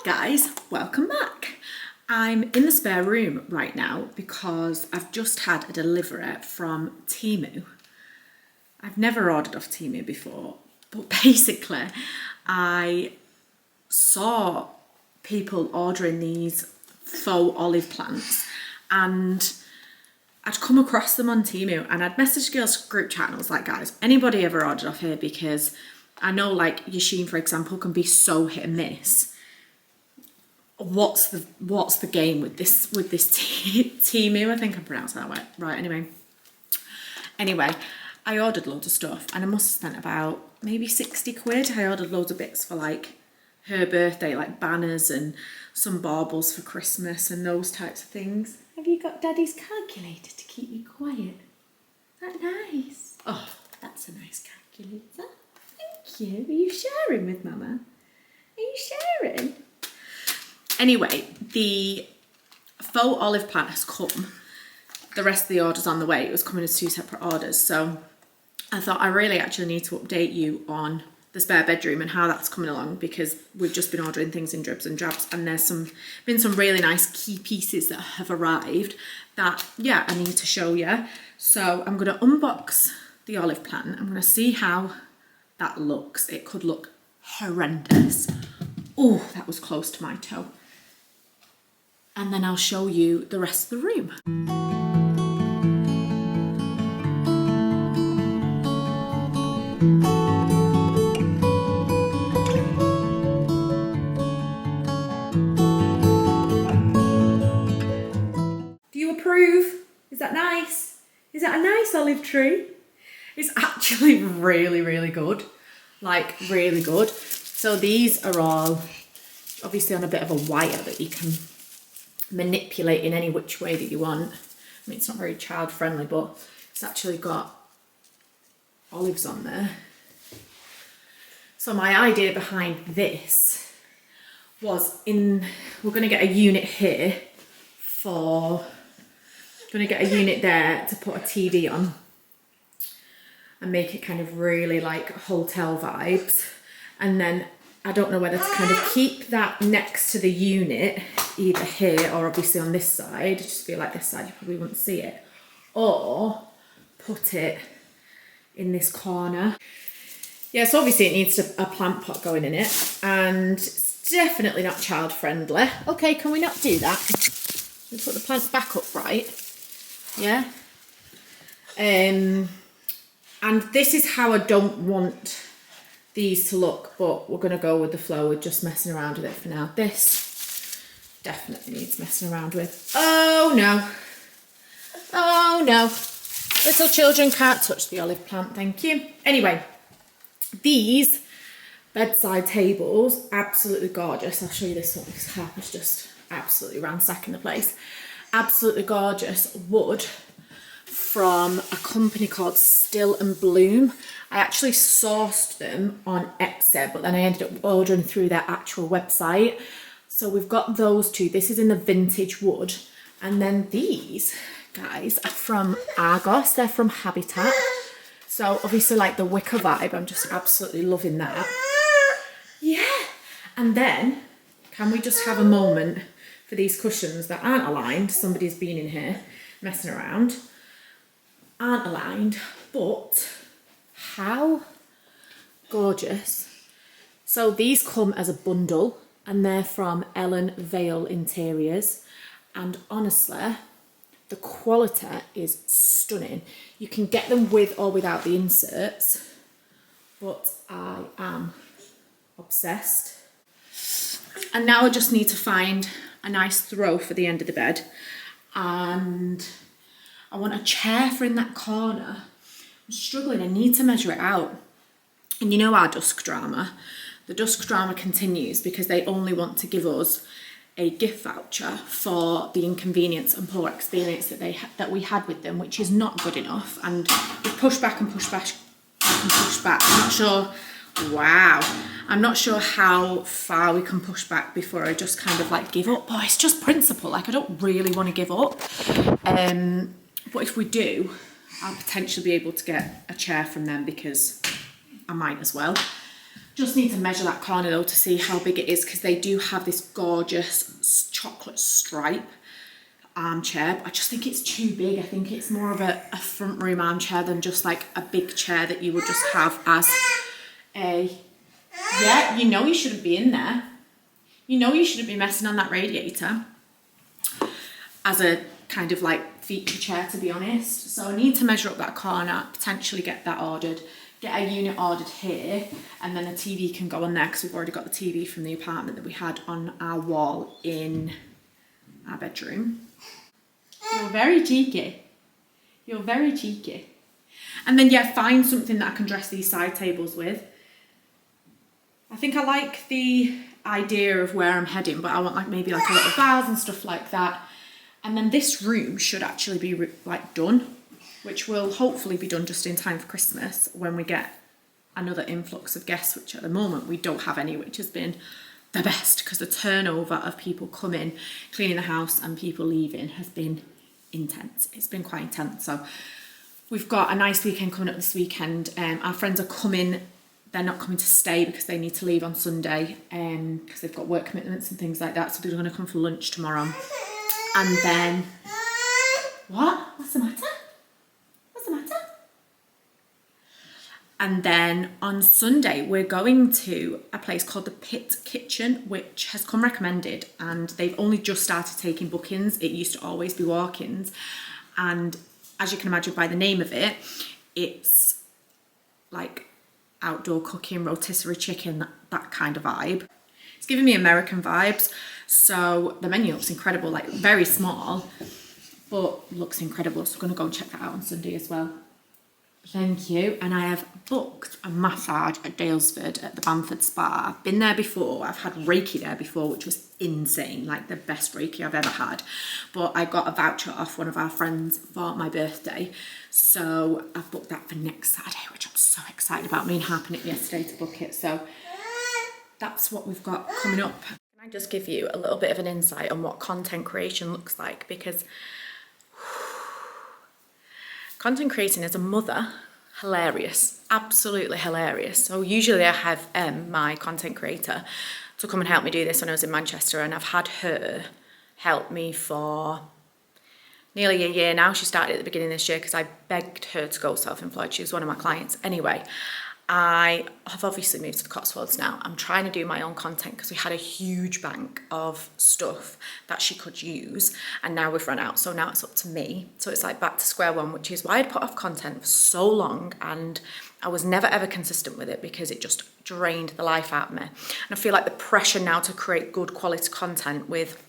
guys, welcome back. I'm in the spare room right now because I've just had a delivery from Temu. I've never ordered off Temu before, but basically I saw people ordering these faux olive plants and I'd come across them on Temu and I'd messaged girls group chat and I was like, guys, anybody ever ordered off here? Because I know like Yashin, for example, can be so hit and miss. What's the game with this Temu? I think I'm pronouncing that right. Anyway, I ordered loads of stuff and I must have spent about maybe 60 quid. I ordered loads of bits for like her birthday, like banners and some baubles for Christmas and those types of things. Have you got Daddy's calculator to keep me quiet? Is that nice? Oh, that's a nice calculator. Thank you. Are you sharing with Mama? Are you sharing? Anyway, the faux olive plant has come. The rest of the order's on the way. It was coming as 2 separate orders. So I thought I really actually need to update you on the spare bedroom and how that's coming along, because we've just been ordering things in dribs and drabs and there's been some really nice key pieces that have arrived that, yeah, I need to show you. So I'm going to unbox the olive plant. I'm going to see how that looks. It could look horrendous. Oh, that was close to my toe. And then I'll show you the rest of the room. Do you approve? Is that nice? Is that a nice olive tree? It's actually really, really good. Like, really good. So these are all obviously on a bit of a wire that you can manipulate in any which way that you want. I mean, it's not very child friendly, but it's actually got olives on there. So my idea behind this was we're going to get a unit here there to put a TV on and make it kind of really like hotel vibes. And then I don't know whether to kind of keep that next to the unit, either here or obviously on this side. I just feel like this side you probably wouldn't see it. Or put it in this corner. Yeah, so obviously it needs a plant pot going in it. And it's definitely not child friendly. Okay, can we not do that? We put the plants back upright. Yeah. And this is how I don't want these to look, but we're going to go with the flow with just messing around with it for now. This definitely needs messing around with. Oh no. Oh no. Little children can't touch the olive plant, thank you. Anyway, these bedside tables, absolutely gorgeous. I'll show you this one because Harper's just absolutely ransacking the place. Absolutely gorgeous wood from a company called Still and Bloom. I actually sourced them on Etsy, but then I ended up ordering through their actual website. So we've got those two. This is in the vintage wood. And then these guys are from Argos. They're from Habitat. So obviously like the wicker vibe, I'm just absolutely loving that. Yeah. And then, can we just have a moment for these cushions that aren't aligned? Somebody's been in here messing around. Aren't aligned, but how gorgeous. So these come as a bundle and they're from Ellen Vale Interiors, and honestly the quality is stunning. You can get them with or without the inserts, but I am obsessed. And now I just need to find a nice throw for the end of the bed, and I want a chair for in that corner. I'm struggling, I need to measure it out. And you know our dusk drama. The dusk drama continues because they only want to give us a gift voucher for the inconvenience and poor experience that we had with them, which is not good enough. And we've pushed back and pushed back and pushed back. I'm not sure how far we can push back before I just kind of like give up. Oh, it's just principle. Like I don't really want to give up. But if we do, I'll potentially be able to get a chair from them because I might as well. Just need to measure that corner though to see how big it is, because they do have this gorgeous chocolate stripe armchair. I just think it's too big. I think it's more of a front room armchair than just like a big chair that you would just have as a, yeah, you know you shouldn't be in there. You know you shouldn't be messing on that radiator as a kind of like feature chair, to be honest. So I need to measure up that corner, potentially get that ordered, get a unit ordered here, and then a TV can go on there because we've already got the TV from the apartment that we had on our wall in our bedroom. You're very cheeky. You're very cheeky. And then, yeah, find something that I can dress these side tables with. I think I like the idea of where I'm heading, but I want like maybe like a little vase and stuff like that. And then this room should actually be like done, which will hopefully be done just in time for Christmas when we get another influx of guests, which at the moment we don't have any, which has been the best because the turnover of people coming, cleaning the house and people leaving has been intense. It's been quite intense. So we've got a nice weekend coming up this weekend. Our friends are coming. They're not coming to stay because they need to leave on Sunday because they've got work commitments and things like that. So they're going to come for lunch tomorrow. And then, what? What's the matter? What's the matter? And then on Sunday, we're going to a place called the Pit Kitchen, which has come recommended, and they've only just started taking bookings. It used to always be walk-ins. And as you can imagine by the name of it, it's like outdoor cooking, rotisserie chicken, that kind of vibe. It's giving me American vibes. So the menu looks incredible, like very small, but looks incredible. So I'm going to go and check that out on Sunday as well. Thank you. And I have booked a massage at Daylesford at the Bamford Spa. I've been there before. I've had Reiki there before, which was insane, like the best Reiki I've ever had. But I got a voucher off one of our friends for my birthday. So I've booked that for next Saturday, which I'm so excited about. Me and Harp nipped yesterday to book it. So that's what we've got coming up. Can I just give you a little bit of an insight on what content creation looks like? Because content creating as a mother, hilarious, absolutely hilarious. So usually I have my content creator to come and help me do this when I was in Manchester, and I've had her help me for nearly a year now. She started at the beginning of this year because I begged her to go self-employed. She was one of my clients. Anyway, I have obviously moved to the Cotswolds now. I'm trying to do my own content because we had a huge bank of stuff that she could use, and now we've run out. So now it's up to me. So it's like back to square one, which is why I'd put off content for so long, and I was never ever consistent with it because it just drained the life out of me. And I feel like the pressure now to create good quality content with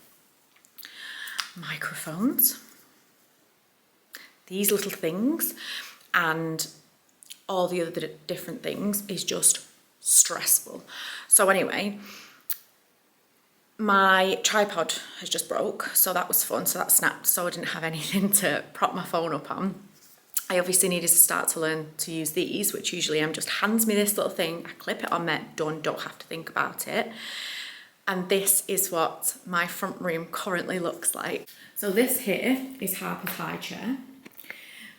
microphones, these little things, and all the other different things is just stressful. So anyway, my tripod has just broke, so that was fun. So that snapped, so I didn't have anything to prop my phone up on. I obviously needed to start to learn to use these, which usually just hands me this little thing. I clip it on there, done, don't have to think about it. And this is what my front room currently looks like. So this here is Harper's high chair.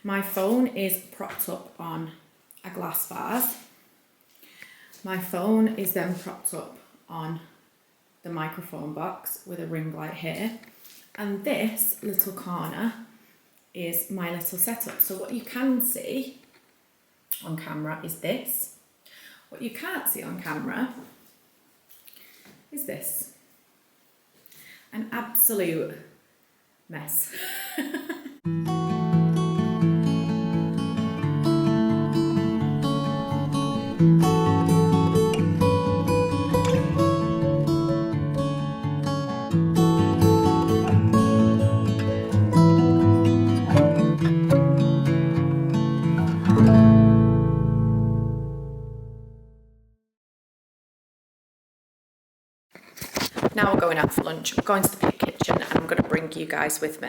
My phone is propped up on a glass vase. My phone is then propped up on the microphone box with a ring light here, and this little corner is my little setup. So what you can see on camera is this. What you can't see on camera is this. An absolute mess. Now we're going out for lunch. We're going to the Pit Kitchen, and I'm going to bring you guys with me.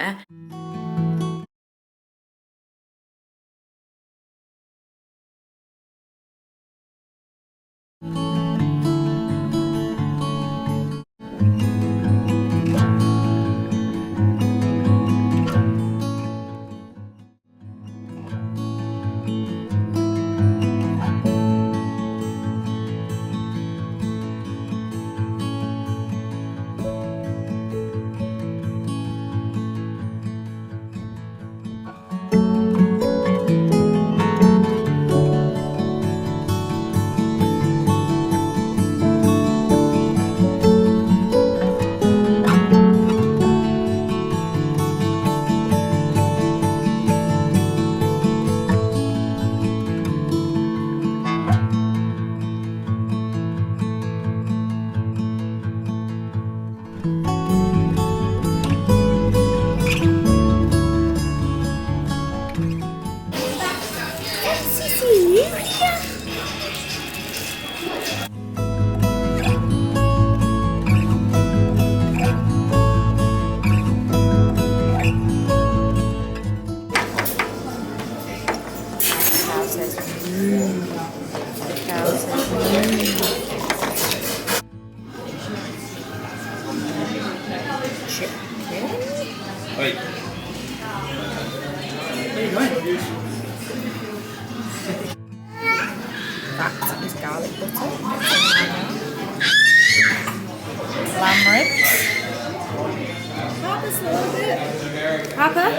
chicken. Wait. Where are you going? That is garlic butter. Lamb ribs. Harper's a little bit. Harper,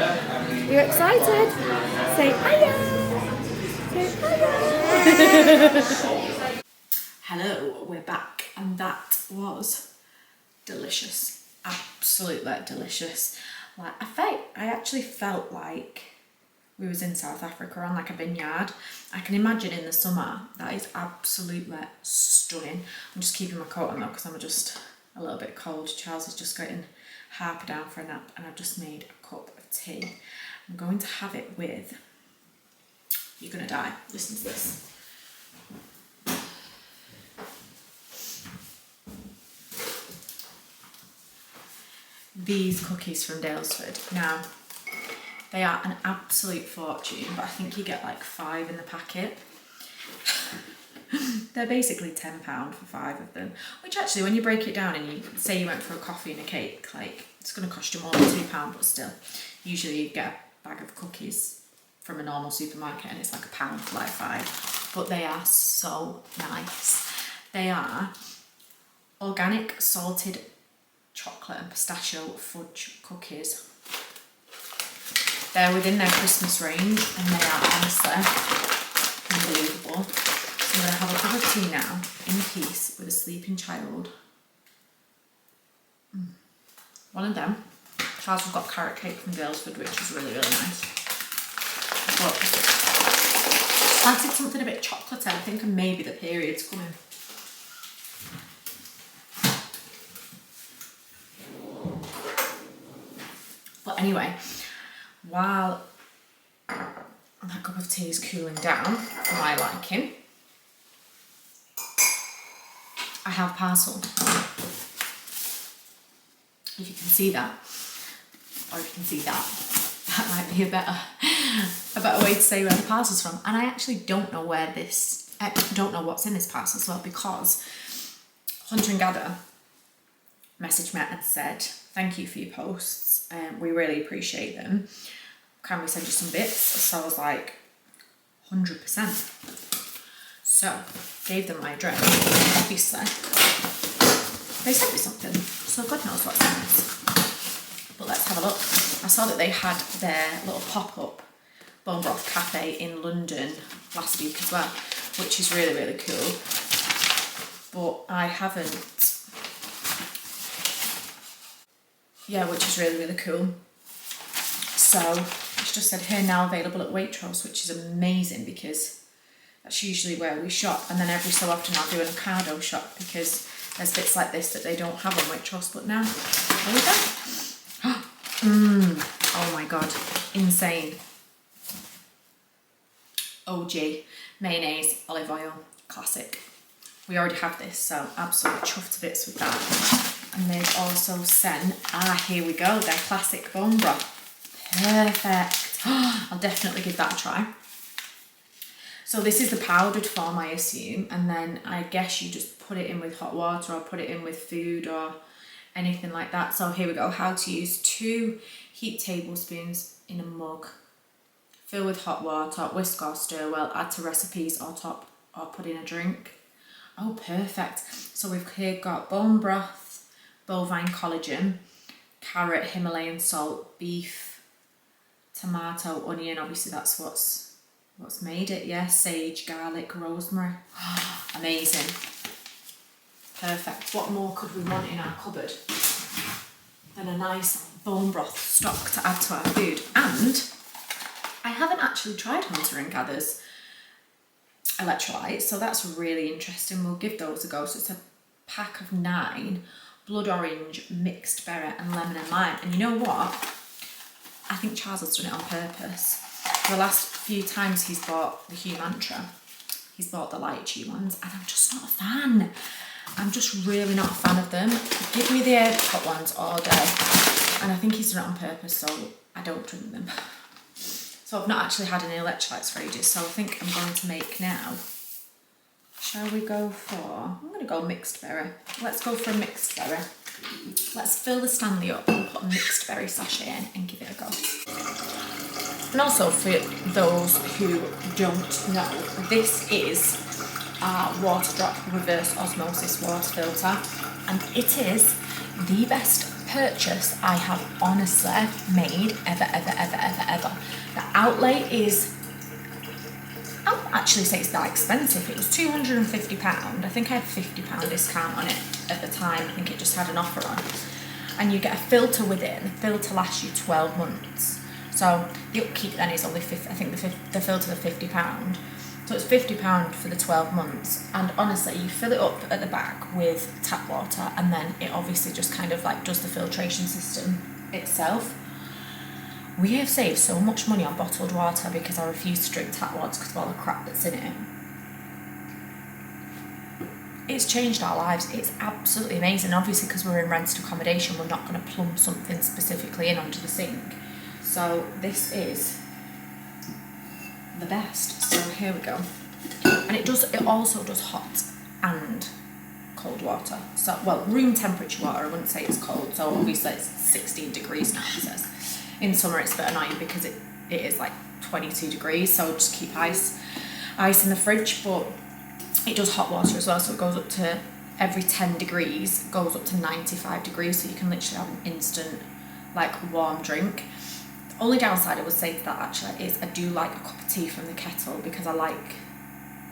you excited? Say hiya. Say hiya. Hello, we're back, and that was delicious. Absolutely delicious. Like I actually felt like we was in South Africa on like a vineyard. I can imagine in the summer that is absolutely stunning. I'm just keeping my coat on though because I'm just a little bit cold. Charles is just getting Harper down for a nap, and I've just made a cup of tea. I'm going to have it with, you're gonna die, listen to this. These cookies from Dalesford. Now, they are an absolute fortune, but I think you get like 5 in the packet. They're basically £10 for 5 of them, which actually when you break it down and you say you went for a coffee and a cake, like it's going to cost you more than £2, but still, usually you get a bag of cookies from a normal supermarket and it's like £1 for like 5, but they are so nice. They are organic salted chocolate and pistachio fudge cookies. They're within their Christmas range and they are honestly unbelievable. So I'm going to have a cup of tea now in peace with a sleeping child. One of them, Charles has got carrot cake from Dalesford, which is really, really nice. But I fancied something a bit chocolatey. I think maybe the period's coming. But anyway, while that cup of tea is cooling down for my liking, I have parcel. If you can see that, or if you can see that, that might be a better way to say where the parcel's from. And I actually don't know where this, I don't know what's in this parcel as well, because Hunter and Gather messaged me and said, thank you for your posts, we really appreciate them. Can we send you some bits? So I was like, 100%. So, gave them my address, obviously. They sent me something, so God knows what's in this. But let's have a look. I saw that they had their little pop-up bone broth cafe in London last week as well, which is really, really cool. But I haven't, yeah, which is really, really cool. So it's just said here now available at Waitrose, which is amazing because that's usually where we shop. And then every so often I'll do an Ocado shop because there's bits like this that they don't have on Waitrose, but now, there we go. Oh my God, insane. OG, mayonnaise, olive oil, classic. We already have this, so absolutely chuffed to bits with that. And they've also sent, here we go, their classic bone broth. Perfect. I'll definitely give that a try. So this is the powdered form, I assume, and then I guess you just put it in with hot water or put it in with food or anything like that. So here we go, how to use 2 heat tablespoons in a mug. Fill with hot water, whisk or stir well, add to recipes or top or put in a drink. Oh, perfect. So we've here got bone broth, bovine collagen, carrot, Himalayan salt, beef, tomato, onion, obviously that's what's made it, yeah, sage, garlic, rosemary. Amazing. Perfect. What more could we want in our cupboard than a nice bone broth stock to add to our food? And I haven't actually tried Hunter and Gather's electrolytes, so that's really interesting. We'll give those a go. So it's a pack of 9, blood orange, mixed berry and lemon and lime. And you know what? I think Charles has done it on purpose. The last few times he's bought the Hue Mantra, he's bought the light chew ones, and I'm just not a fan. I'm just really not a fan of them. Give me the apricot ones all day. And I think he's done it on purpose, so I don't drink them. So I've not actually had any electrolytes for ages, so I think I'm going to make now. Shall we go for, I'm going to go mixed berry. Let's go for a mixed berry. Let's fill the Stanley up and put a mixed berry sachet in and give it a go. And also for those who don't know, this is our water drop reverse osmosis water filter, and it is the best purchase I have honestly made ever. The outlay is, I won't actually say it's that expensive. It was £250. I think I had £50 discount on it at the time. I think it just had an offer on. And you get a filter with it, and the filter lasts you 12 months. So the upkeep then is only 50, I think the filter is £50. So it's £50 for the 12 months. And honestly, you fill it up at the back with tap water, and then it obviously just kind of like does the filtration system itself. We have saved so much money on bottled water because I refuse to drink tap water because of all the crap that's in it. It's changed our lives. It's absolutely amazing. Obviously, because we're in rented accommodation, we're not going to plumb something specifically in onto the sink. So this is the best. So here we go. And it also does hot and cold water. So, well, room temperature water, I wouldn't say it's cold. So obviously it's 16 degrees now, it says. In summer it's a bit annoying because it is like 22 degrees, so just keep ice in the fridge, but it does hot water as well, so it goes up to, every 10 degrees goes up to 95 degrees, so you can literally have an instant like warm drink. The only downside I would say to that actually is I do like a cup of tea from the kettle because I like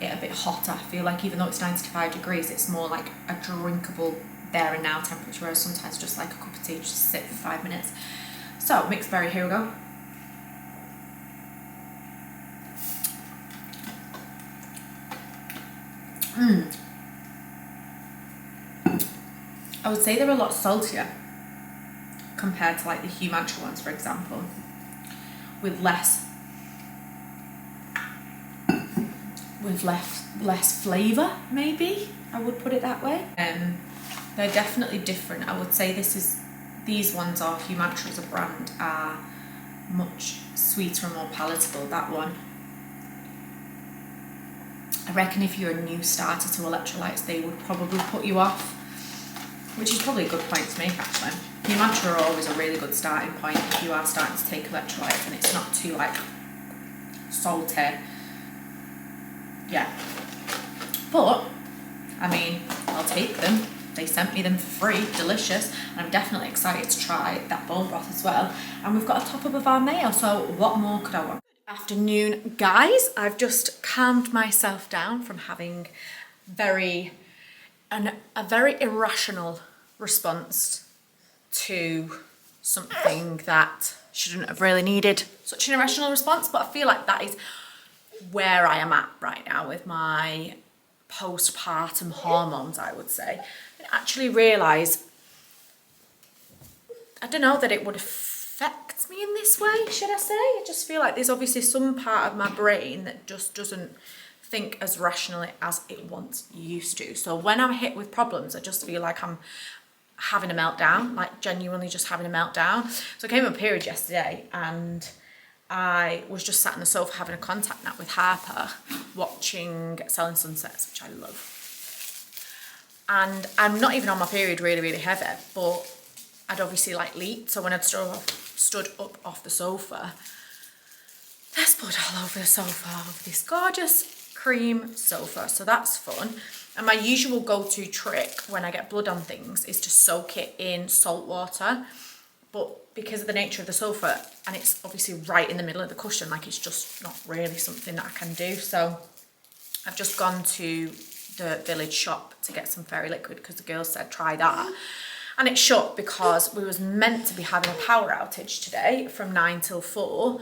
it a bit hotter. I feel like even though it's 95 degrees, it's more like a drinkable there and now temperature, whereas sometimes just like a cup of tea, just sit for 5 minutes. So, mixed berry, here we go. I would say they're a lot saltier compared to like the Hugh Mantra ones, for example, with less flavour, maybe, I would put it that way. They're definitely different. I would say these ones are Hugh Mantra as a brand are much sweeter and more palatable. That one, I reckon if you're a new starter to electrolytes, they would probably put you off, which is probably a good point to make actually. Hugh Mantra are always a really good starting point if you are starting to take electrolytes and it's not too like salty. Yeah, but I mean, I'll take them. They sent me them for free, delicious, and I'm definitely excited to try that bone broth as well. And we've got a top up of our mayo, so what more could I want? Good afternoon, guys. I've just calmed myself down from having a very irrational response to something that shouldn't have really needed such an irrational response, but I feel like that is where I am at right now with my postpartum hormones, I would say. I actually realise, I don't know, that it would affect me in this way, should I say? I just feel like there's obviously some part of my brain that just doesn't think as rationally as it once used to. So when I'm hit with problems, I just feel like I'm having a meltdown, like genuinely just having a meltdown. So I came on a period yesterday and I was just sat on the sofa having a contact nap with Harper, watching Selling Sunsets, which I love. And I'm not even on my period really heavy, but I'd obviously like leaked. So when I'd stood up off the sofa, there's blood all over the sofa, over this gorgeous cream sofa. So that's fun. And my usual go-to trick when I get blood on things is to soak it in salt water. But because of the nature of the sofa, and it's obviously right in the middle of the cushion, like it's just not really something that I can do. So I've just gone to the village shop to get some fairy liquid because the girls said try that. And it's shut because we was meant to be having a power outage today from 9 till 4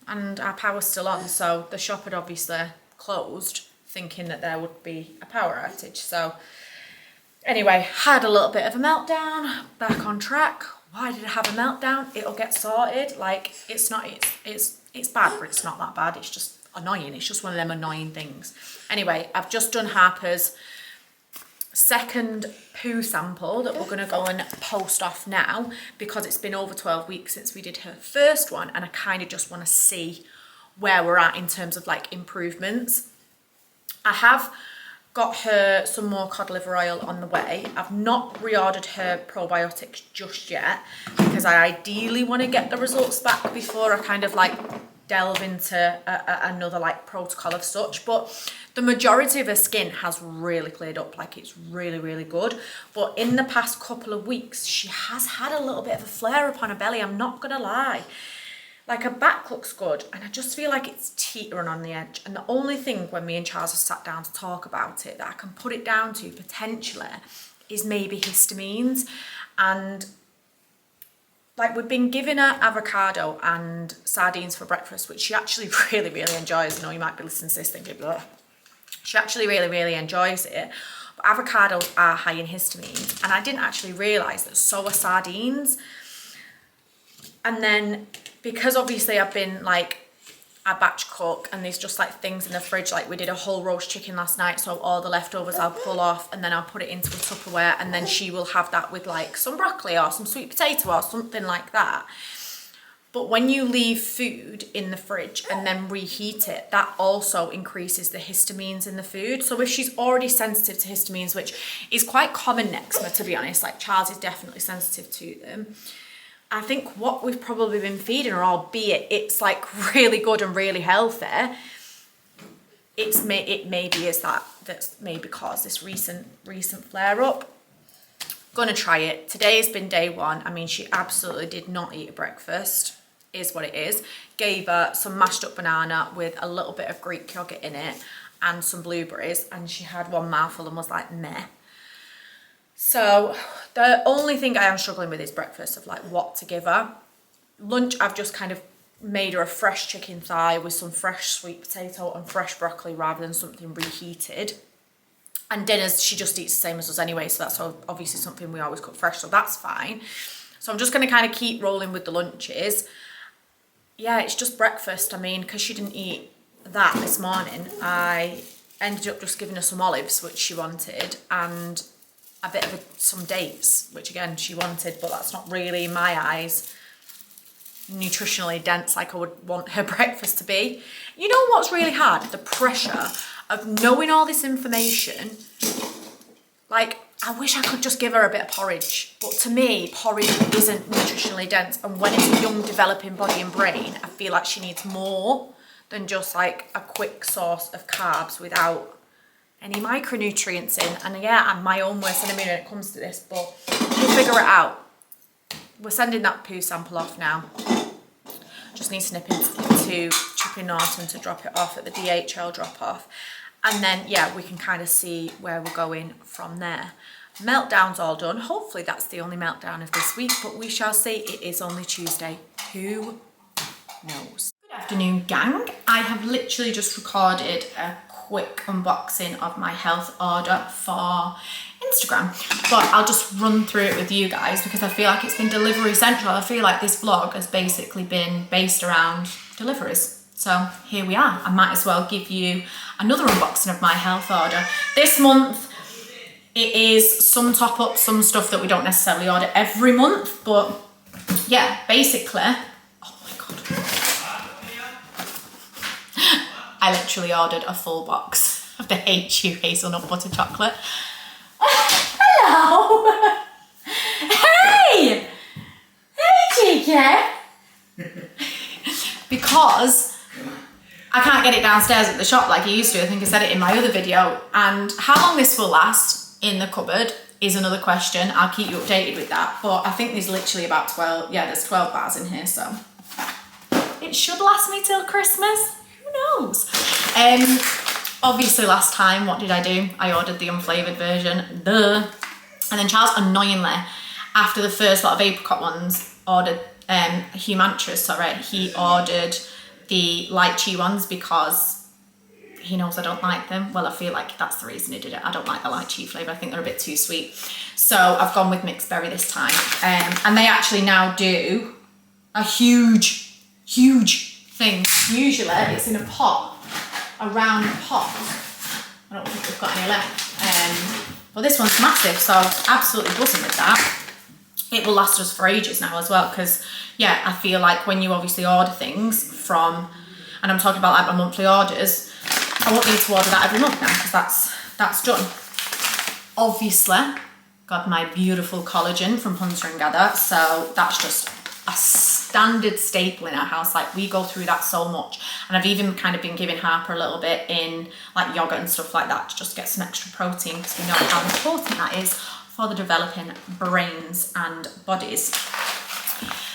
and our power's still on. So the shop had obviously closed thinking that there would be a power outage. So anyway, had a little bit of a meltdown, back on track. Why did I have a meltdown? It'll get sorted. Like, it's bad, but it's not that bad. It's just annoying. It's just one of them annoying things. Anyway, I've just done Harper's second poo sample that we're going to go and post off now because it's been over 12 weeks since we did her first one and I kind of just want to see where we're at in terms of like improvements. I have got her some more cod liver oil on the way. I've not reordered her probiotics just yet because I ideally want to get the results back before I kind of like delve into another like protocol of such. But the majority of her skin has really cleared up, like it's really, really good. But in the past couple of weeks, she has had a little bit of a flare up on her belly, I'm not gonna lie. Like her back looks good and I just feel like it's teetering on the edge. And the only thing when me and Charles have sat down to talk about it that I can put it down to potentially is maybe histamines. And like we've been giving her avocado and sardines for breakfast, which she actually really, really enjoys. You know, you might be listening to this thinking, ugh. She actually really, really enjoys it. But avocados are high in histamines. And I didn't actually realise that so are sardines. And then because obviously I've been like a batch cook and there's just like things in the fridge, like we did a whole roast chicken last night, so all the leftovers I'll pull off and then I'll put it into a Tupperware and then she will have that with like some broccoli or some sweet potato or something like that. But when you leave food in the fridge and then reheat it, that also increases the histamines in the food. So if she's already sensitive to histamines, which is quite common in eczema, to be honest, like Charles is definitely sensitive to them, I think what we've probably been feeding her, albeit it's like really good and really healthy, it maybe is that's maybe caused this recent flare up. Gonna try it. Today's been day one. I mean, she absolutely did not eat a breakfast, is what it is. Gave her some mashed up banana with a little bit of Greek yogurt in it and some blueberries, and she had one mouthful and was like, meh. So the only thing I am struggling with is breakfast, of like what to give her. Lunch, I've just kind of made her a fresh chicken thigh with some fresh sweet potato and fresh broccoli rather than something reheated. And dinners, she just eats the same as us anyway, so that's obviously something we always cook fresh, so that's fine. So I'm just going to kind of keep rolling with the lunches. Yeah, it's just breakfast. I mean, because she didn't eat that this morning, I ended up just giving her some olives, which she wanted, and a bit of some dates, which again she wanted, but that's not really, in my eyes, nutritionally dense like I would want her breakfast to be. You know what's really hard? The pressure of knowing all this information. Like, I wish I could just give her a bit of porridge, but to me, porridge isn't nutritionally dense, and when it's a young developing body and brain, I feel like she needs more than just like a quick source of carbs without any micronutrients in. And yeah, I'm my own worst enemy when it comes to this, but we'll figure it out. We're sending that poo sample off now. Just need to nip into Chipping Norton to drop it off at the DHL drop off. And then, yeah, we can kind of see where we're going from there. Meltdown's all done. Hopefully that's the only meltdown of this week, but we shall see. It is only Tuesday. Who knows? Good afternoon, gang. I have literally just recorded a quick unboxing of my health order for Instagram, but I'll just run through it with you guys because I feel like it's been delivery central. I feel like this vlog has basically been based around deliveries. So here we are. I might as well give you another unboxing of my health order. This month it is some top up, some stuff that we don't necessarily order every month, but yeah, basically, oh my God. I literally ordered a full box of the HU hazelnut butter chocolate. Hello! Hey! Hey, Cheeky! Because I can't get it downstairs at the shop like I used to. I think I said it in my other video. And how long this will last in the cupboard is another question. I'll keep you updated with that. But I think there's literally about 12, yeah, there's 12 bars in here, so it should last me till Christmas. Who knows? Obviously last time, what did I do? I ordered the unflavoured version, duh. And then Charles, annoyingly, after the first lot of apricot ones, ordered, he ordered the lychee ones because he knows I don't like them. Well, I feel like that's the reason he did it. I don't like the lychee flavour. I think they're a bit too sweet. So I've gone with mixed berry this time. And they actually now do a huge thing. Usually it's in a pot, a round pot. I don't think we've got any left. But this one's massive, so absolutely buzzing with that. It will last us for ages now as well, because yeah, I feel like when you obviously order things from, and I'm talking about like my monthly orders, I won't need to order that every month now, because that's that's done. Obviously, got my beautiful collagen from Hunter and Gather, so that's just a standard staple in our house. Like, we go through that so much, and I've even kind of been giving Harper a little bit in like yogurt and stuff like that to just get some extra protein, because we know how important that is for the developing brains and bodies.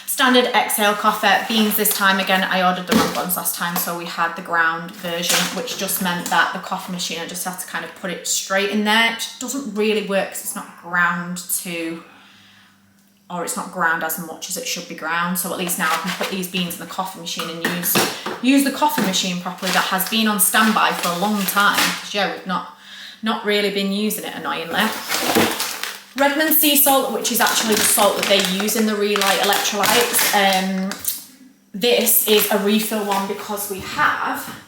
Standard exhale coffee. Beans this time, again, I ordered the wrong ones last time, so we had the ground version, which just meant that the coffee machine, I just have to kind of put it straight in there. It doesn't really work because it's not ground to, or it's not ground as much as it should be ground. So at least now I can put these beans in the coffee machine and use the coffee machine properly. That has been on standby for a long time, because yeah, we've not really been using it, annoyingly. Redmond sea salt, which is actually the salt that they use in the Relight electrolytes. This is a refill one because we have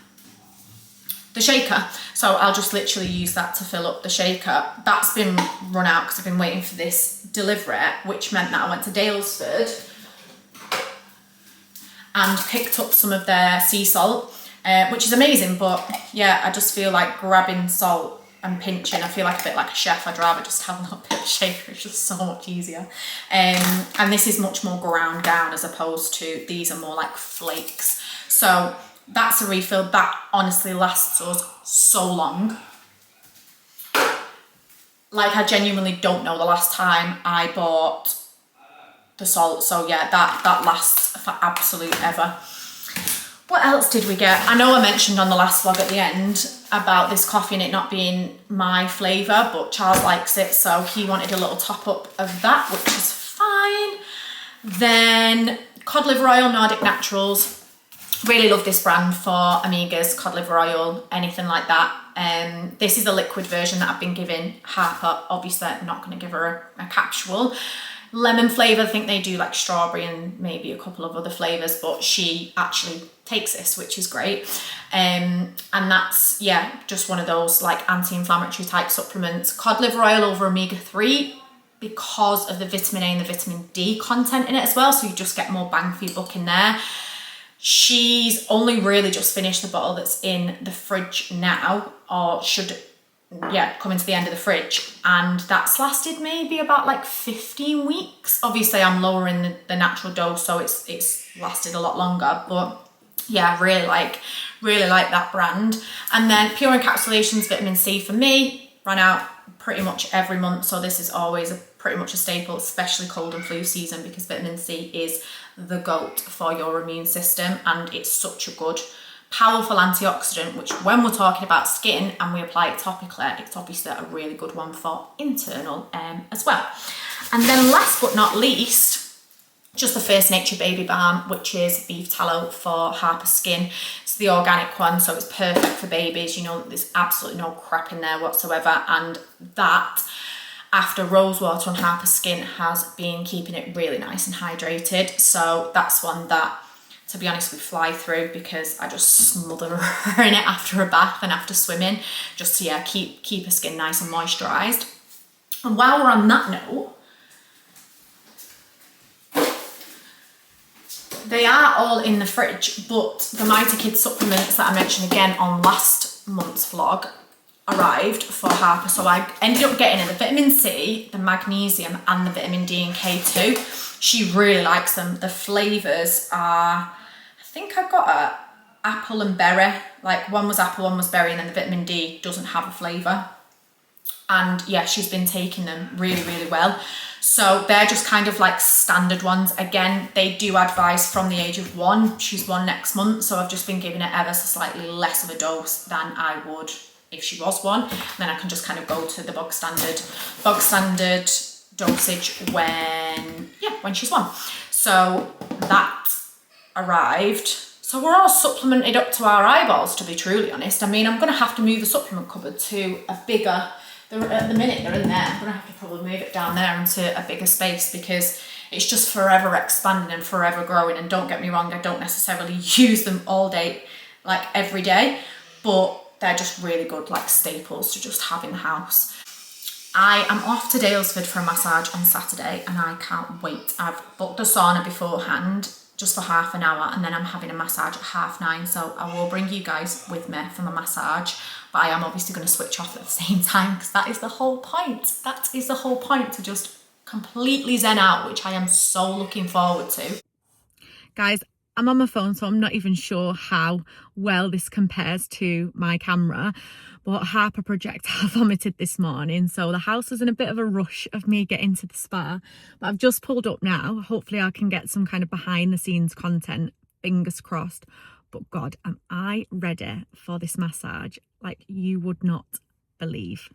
the shaker. So I'll just literally use that to fill up the shaker. That's been run out because I've been waiting for this delivery, which meant that I went to Dalesford and picked up some of their sea salt, which is amazing. But yeah, I just feel like grabbing salt and pinching, I feel like a bit like a chef. I'd rather just have a little bit of shaker. It's just so much easier. And this is much more ground down, as opposed to these are more like flakes. So that's a refill. That honestly lasts us so long. Like, I genuinely don't know the last time I bought the salt. So yeah, that lasts for absolute ever. What else did we get? I know I mentioned on the last vlog at the end about this coffee and it not being my flavour, but Charles likes it, so he wanted a little top up of that, which is fine. Then cod liver oil, Nordic Naturals. Really love this brand for omegas, cod liver oil, anything like that. This is a liquid version that I've been giving Harper. Obviously, I'm not going to give her a capsule. Lemon flavour, I think they do like strawberry and maybe a couple of other flavours, but she actually takes this, which is great. And that's, yeah, just one of those like anti-inflammatory type supplements. Cod liver oil over omega-3 because of the vitamin A and the vitamin D content in it as well, so you just get more bang for your buck in there. She's only really just finished the bottle that's in the fridge now, or should, yeah, coming to the end of the fridge, and that's lasted maybe about like 15 weeks. Obviously I'm lowering the natural dose, so it's lasted a lot longer, but yeah, really like that brand. And then Pure Encapsulations vitamin C for me ran out pretty much every month, so this is always pretty much a staple, especially cold and flu season, because vitamin C is the GOAT for your immune system, and it's such a good powerful antioxidant, which when we're talking about skin and we apply it topically, it's obviously a really good one for internal as well. And then last but not least, just the First Nature Baby Balm, which is beef tallow for Harper's skin. It's the organic one, so it's perfect for babies. You know, there's absolutely no crap in there whatsoever, and that, after rose water on Harper's skin, has been keeping it really nice and hydrated. So that's one that, to be honest, we fly through, because I just smother her in it after a bath and after swimming, just to, yeah, keep her skin nice and moisturised. And while we're on that note, they are all in the fridge, but the Mighty Kids supplements that I mentioned again on last month's vlog arrived for Harper. So I ended up getting the vitamin C, the magnesium, and the vitamin D and K2. She really likes them. The flavours are, I think I've got a apple and berry. Like, one was apple, one was berry, and then the vitamin D doesn't have a flavour. And yeah, she's been taking them really, really well. So they're just kind of like standard ones. Again, they do advise from the age of 1. She's 1 next month, so I've just been giving it ever so slightly less of a dose than I would if she was 1. And then I can just kind of go to the bog standard dosage when she's 1. So that arrived. So we're all supplemented up to our eyeballs, to be truly honest. I mean, I'm going to have to move the supplement cupboard to a bigger, at the minute they're in there, I'm going to have to probably move it down there into a bigger space, because it's just forever expanding and forever growing. And don't get me wrong, I don't necessarily use them all day, like every day, but they're just really good like staples to just have in the house. I am off to Dalesford for a massage on Saturday, and I can't wait. I've booked a sauna beforehand just for ½ an hour, and then I'm having a massage at 9:30, so I will bring you guys with me for my massage. but I am obviously going to switch off at the same time because that is the whole point. That is the whole point, to just completely zen out, which I am so looking forward to. Guys, I'm on my phone, so I'm not even sure how well this compares to my camera, but Harper projectile vomited this morning, so the house was in a bit of a rush of me getting to the spa, but I've just pulled up now. Hopefully I can get some kind of behind the scenes content, fingers crossed. But God, am I ready for this massage like you would not believe.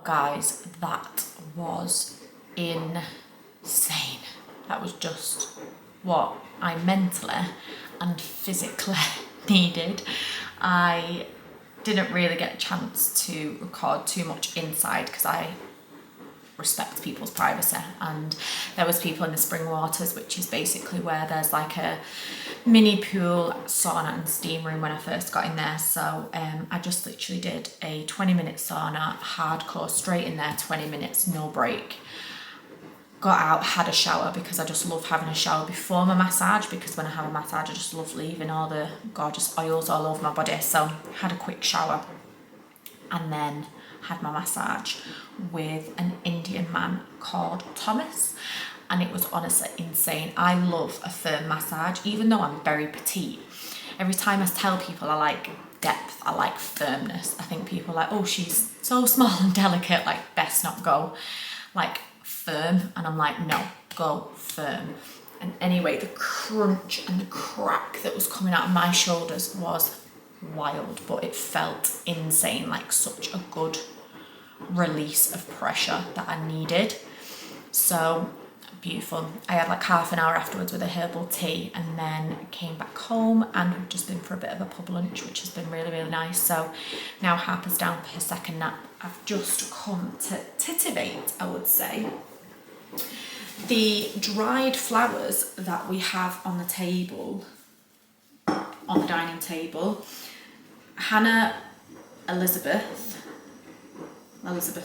Guys, that was insane. That was just what I mentally and physically needed. I didn't really get a chance to record too much inside because I respect people's privacy, and there was people in the spring waters, which is basically where there's like a mini pool, sauna and steam room when I first got in there. So I just literally did a 20-minute sauna, hardcore, straight in there, 20 minutes, no break. Got out, had a shower, because I just love having a shower before my massage, because when I have a massage I just love leaving all the gorgeous oils all over my body. So had a quick shower and then had my massage with an Indian man called Thomas, and it was honestly insane. I love a firm massage, even though I'm very petite. Every time I tell people I like depth, I like firmness. I think people are like, oh, she's so small and delicate, like best not go like firm, and I'm like, no, go firm. And anyway, the crunch and the crack that was coming out of my shoulders was wild, but it felt insane, like such a good release of pressure that I needed. So beautiful. I had like half an hour afterwards with a herbal tea, and then came back home, and we've just been for a bit of a pub lunch, which has been really, really nice. So now Harper's down for her second nap. I've just come to titivate, I would say, the dried flowers that we have on the table, on the dining table. Hannah Elizabeth,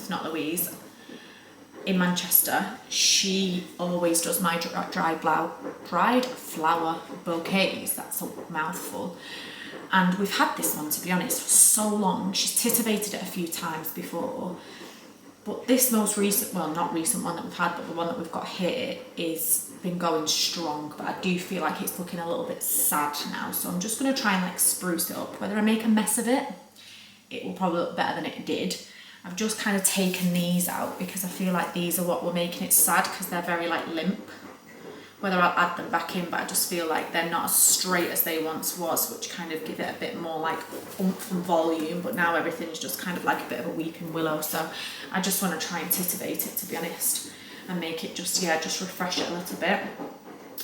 not Louise, in Manchester, she always does my dried flower bouquets. That's a mouthful. And we've had this one, to be honest, for so long. She's titivated it a few times before. But this most recent, well, not recent one that we've had, but the one that we've got here is been going strong. But I do feel like it's looking a little bit sad now. So I'm just going to try and like spruce it up. Whether I make a mess of it, it will probably look better than it did. I've just kind of taken these out because I feel like these are what were making it sad, because they're very like limp. whether I'll add them back in, but I just feel like they're not as straight as they once was, which kind of give it a bit more like oomph and volume, but now everything's just kind of like a bit of a weeping willow. So I just want to try and titivate it, to be honest, and make it just refresh it a little bit.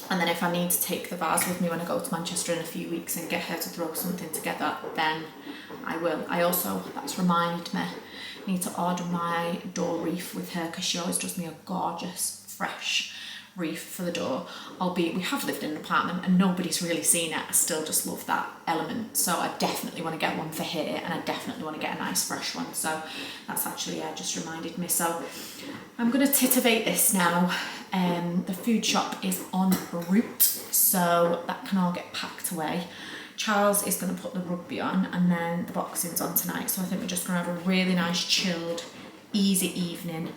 And then if I need to take the vase with me when I go to Manchester in a few weeks and get her to throw something together, then I will. I also, that's reminded me, I need to order my door wreath with her, because she always does me a gorgeous, fresh wreath for the door, albeit we have lived in an apartment and nobody's really seen it. I still just love that element, so I definitely want to get one for here, and I definitely want to get a nice fresh one. So that's actually just reminded me. So I'm going to titivate this now. The food shop is en route, so that can all get packed away. Charles is going to put the rugby on, and then the boxing's on tonight, so I think we're just going to have a really nice chilled, easy evening,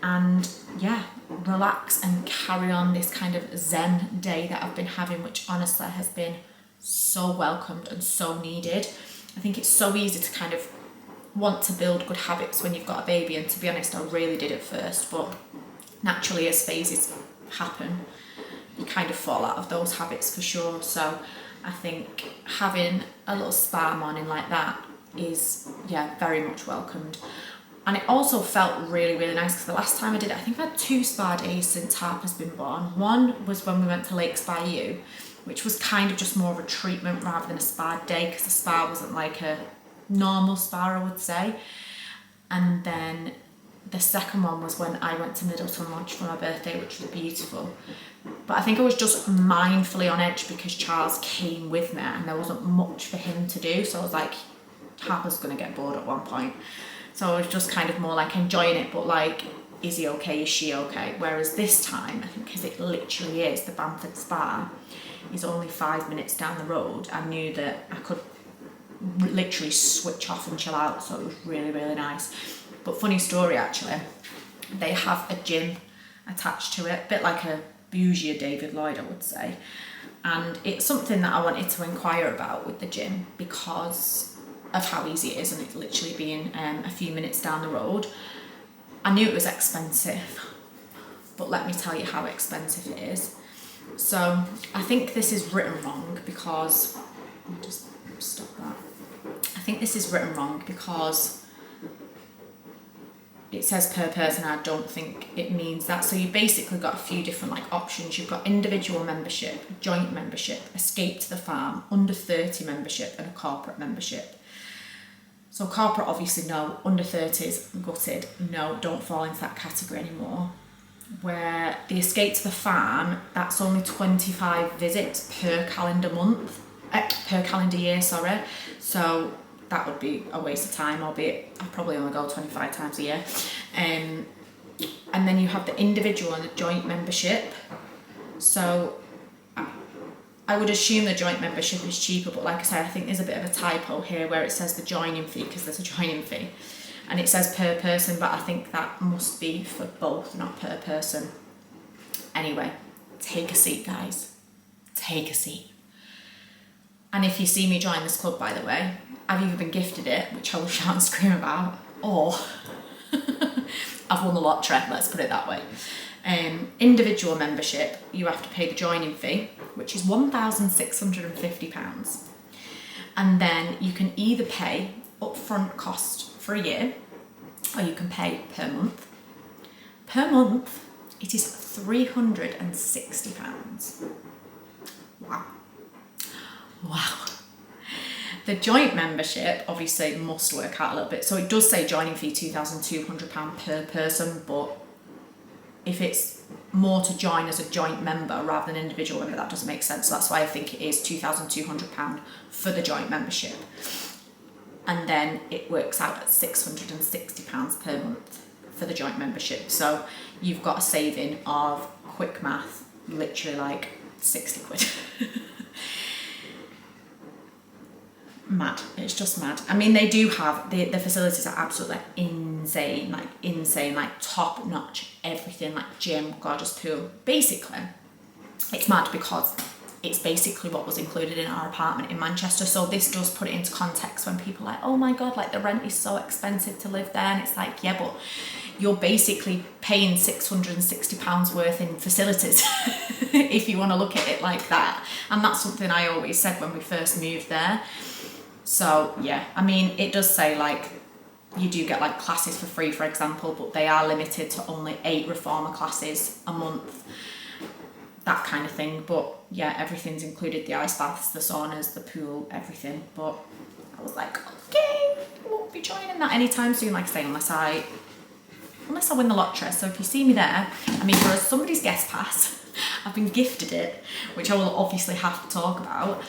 and yeah, relax and carry on this kind of zen day that I've been having, which honestly has been so welcomed and so needed. I think it's so easy to kind of want to build good habits when you've got a baby, and to be honest, I really did at first, but naturally as phases happen, you kind of fall out of those habits for sure. So I think having a little spa morning like that is, yeah, very much welcomed. And it also felt really, really nice, because the last time I did it, I think I've had 2 spa days since Harper's been born. One was when we went to Lakes Bayou, which was kind of just more of a treatment rather than a spa day, because the spa wasn't like a normal spa, I would say. And then the second one was when I went to Middleton Lodge for my birthday, which was beautiful. But I think I was just mindfully on edge because Charles came with me and there wasn't much for him to do. So I was like, Harper's going to get bored at one point. So I was just kind of more like enjoying it, but like, is he okay? Is she okay? Whereas this time, I think because it literally is, the Bamford Spa is only 5 minutes down the road, I knew that I could literally switch off and chill out. So it was really, really nice. But funny story actually, they have a gym attached to it, a bit like a bougie David Lloyd, I would say. And it's something that I wanted to inquire about with the gym because of how easy it is, and it's literally being a few minutes down the road. I knew it was expensive, but let me tell you how expensive it is. So I think this is written wrong because, let me just stop that. I think this is written wrong because it says per person. I don't think it means that. So you basically got a few different like options. You've got individual membership, joint membership, escape to the farm, under 30 membership, and a corporate membership. So corporate, obviously no. Under 30s, gutted, no, don't fall into that category anymore. Where the escape to the farm, that's only 25 visits per calendar month, per calendar year, sorry. So that would be a waste of time, albeit I probably only go 25 times a year. And then you have the individual and the joint membership. So I would assume the joint membership is cheaper, but like I said, I think there's a bit of a typo here where it says the joining fee, because there's a joining fee. And it says per person, but I think that must be for both, not per person. Anyway, take a seat, guys. Take a seat. And if you see me join this club, by the way, I've either been gifted it, which I will shout and scream about, or I've won the lottery, let's put it that way. Individual membership, you have to pay the joining fee, which is £1,650. And then you can either pay upfront cost for a year, or you can pay per month. Per month, it is £360. Wow. Wow. The joint membership obviously must work out a little bit. So it does say joining fee £2,200 per person, but if it's more to join as a joint member rather than individual member, that doesn't make sense. So that's why I think it is £2,200 for the joint membership. And then it works out at £660 per month for the joint membership. So you've got a saving of, quick math, literally like 60 quid. Mad. It's just mad. I mean, they do have, the facilities are absolutely insane, like top notch, everything, like gym, gorgeous pool. Basically, it's mad because it's basically what was included in our apartment in Manchester. So this does put it into context when people are like, oh my God, like the rent is so expensive to live there. And it's like, yeah, but you're basically paying £660 worth in facilities if you want to look at it like that. And that's something I always said when we first moved there. So yeah, I mean, it does say like, you do get like classes for free, for example, but they are limited to only 8 reformer classes a month, that kind of thing. But yeah, everything's included, the ice baths, the saunas, the pool, everything. But I was like, okay, I won't be joining that anytime soon, like I say, unless I win the lottery. So if you see me there, I mean, for somebody's guest pass, I've been gifted it, which I will obviously have to talk about,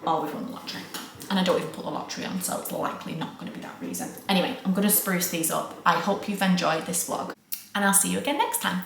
or we've won the lottery. And I don't even put the lottery on, so it's likely not going to be that reason. Anyway, I'm going to spruce these up. I hope you've enjoyed this vlog, and I'll see you again next time.